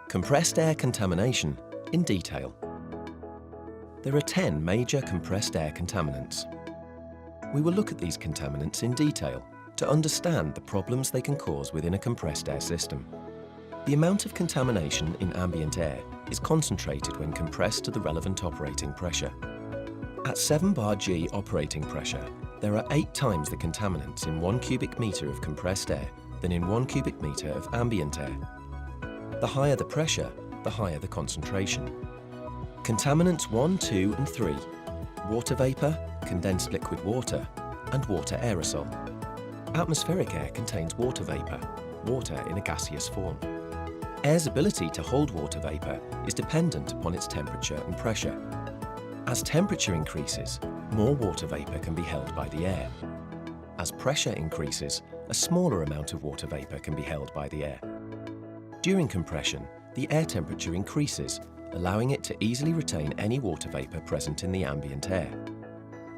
Compressed air contamination in detail. There are 10 major compressed air contaminants. We will look at these contaminants in detail to understand the problems they can cause within a compressed air system. The amount of contamination in ambient air is concentrated when compressed to the relevant operating pressure. At 7 bar G operating pressure, there are 8 times the contaminants in 1 cubic metre of compressed air than in 1 cubic metre of ambient air. The higher the pressure, the higher the concentration. Contaminants 1, 2 and 3, water vapour, condensed liquid water and water aerosol. Atmospheric air contains water vapour, water in a gaseous form. Air's ability to hold water vapour is dependent upon its temperature and pressure. As temperature increases, more water vapour can be held by the air. As pressure increases, a smaller amount of water vapour can be held by the air. During compression, the air temperature increases, allowing it to easily retain any water vapour present in the ambient air.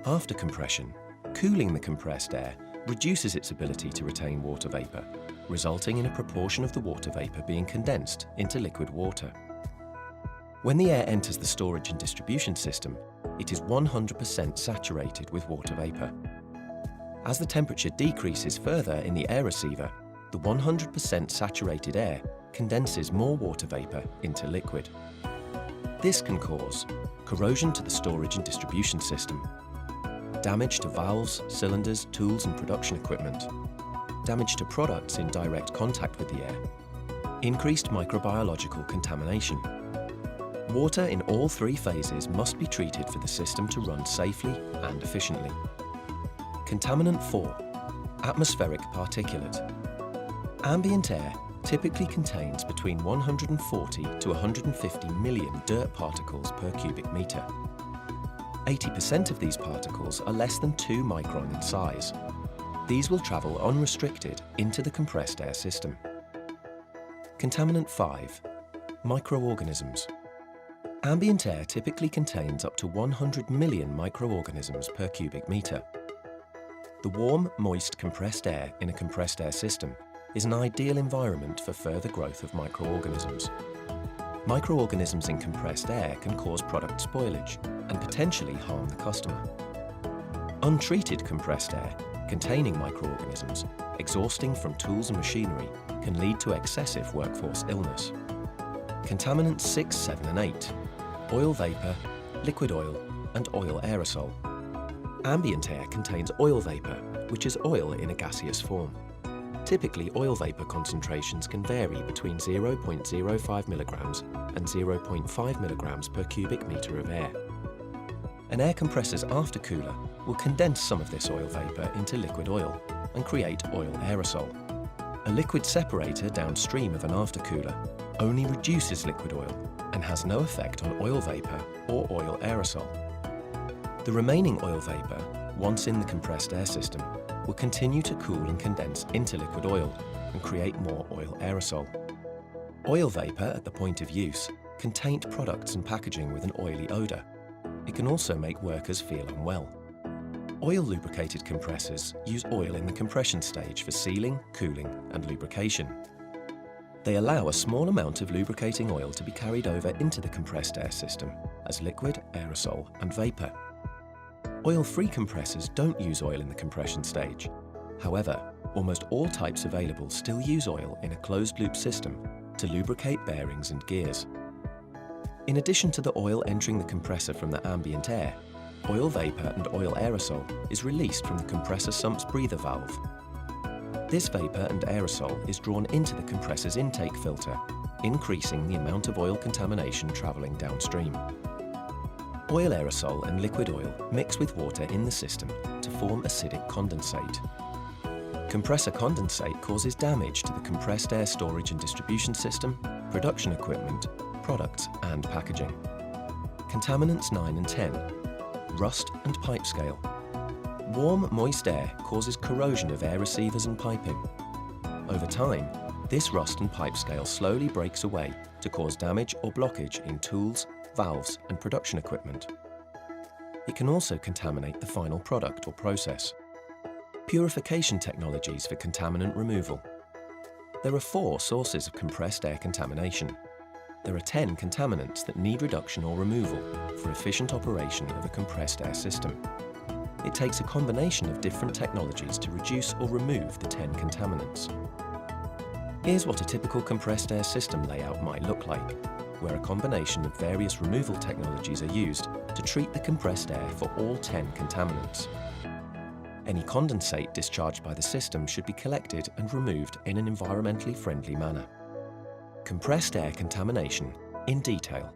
After compression, cooling the compressed air reduces its ability to retain water vapour, resulting in a proportion of the water vapour being condensed into liquid water. When the air enters the storage and distribution system, it is 100% saturated with water vapour. As the temperature decreases further in the air receiver, the 100% saturated air condenses more water vapour into liquid. This can cause corrosion to the storage and distribution system, damage to valves, cylinders, tools and production equipment, damage to products in direct contact with the air, increased microbiological contamination. Water in all 3 phases must be treated for the system to run safely and efficiently. Contaminant 4, atmospheric particulate. Ambient air typically contains between 140 to 150 million dirt particles per cubic metre. 80% of these particles are less than 2 micron in size. These will travel unrestricted into the compressed air system. Contaminant 5, microorganisms. Ambient air typically contains up to 100 million microorganisms per cubic metre. The warm, moist compressed air in a compressed air system is an ideal environment for further growth of microorganisms. Microorganisms in compressed air can cause product spoilage and potentially harm the customer. Untreated compressed air containing microorganisms exhausting from tools and machinery can lead to excessive workforce illness. Contaminants 6, 7 and 8, oil vapour, liquid oil and oil aerosol. Ambient air contains oil vapour, which is oil in a gaseous form. Typically, oil vapour concentrations can vary between 0.05 milligrams and 0.5 milligrams per cubic metre of air. An air compressor's aftercooler will condense some of this oil vapour into liquid oil and create oil aerosol. A liquid separator downstream of an aftercooler only reduces liquid oil and has no effect on oil vapour or oil aerosol. The remaining oil vapour, once in the compressed air system, will continue to cool and condense into liquid oil and create more oil aerosol. Oil vapour at the point of use can taint products and packaging with an oily odour. It can also make workers feel unwell. Oil lubricated compressors use oil in the compression stage for sealing, cooling and lubrication. They allow a small amount of lubricating oil to be carried over into the compressed air system as liquid, aerosol and vapour. Oil-free compressors don't use oil in the compression stage. However, almost all types available still use oil in a closed-loop system to lubricate bearings and gears. In addition to the oil entering the compressor from the ambient air, oil vapour and oil aerosol is released from the compressor sump's breather valve. This vapour and aerosol is drawn into the compressor's intake filter, increasing the amount of oil contamination travelling downstream. Oil aerosol and liquid oil mix with water in the system to form acidic condensate. Compressor condensate causes damage to the compressed air storage and distribution system, production equipment, products and packaging. Contaminants 9 and 10, rust and pipescale. Warm, moist air causes corrosion of air receivers and piping. Over time, this rust and pipescale slowly breaks away to cause damage or blockage in tools, valves and production equipment. It can also contaminate the final product or process. Purification technologies for contaminant removal. There are 4 sources of compressed air contamination: There are 10 contaminants that need reduction or removal for efficient operation of a compressed air system. It takes a combination of different technologies to reduce or remove the 10 contaminants. Here's what a typical compressed air system layout might look like, where a combination of various removal technologies are used to treat the compressed air for all 10 contaminants. Any condensate discharged by the system should be collected and removed in an environmentally friendly manner. Compressed air contamination in detail.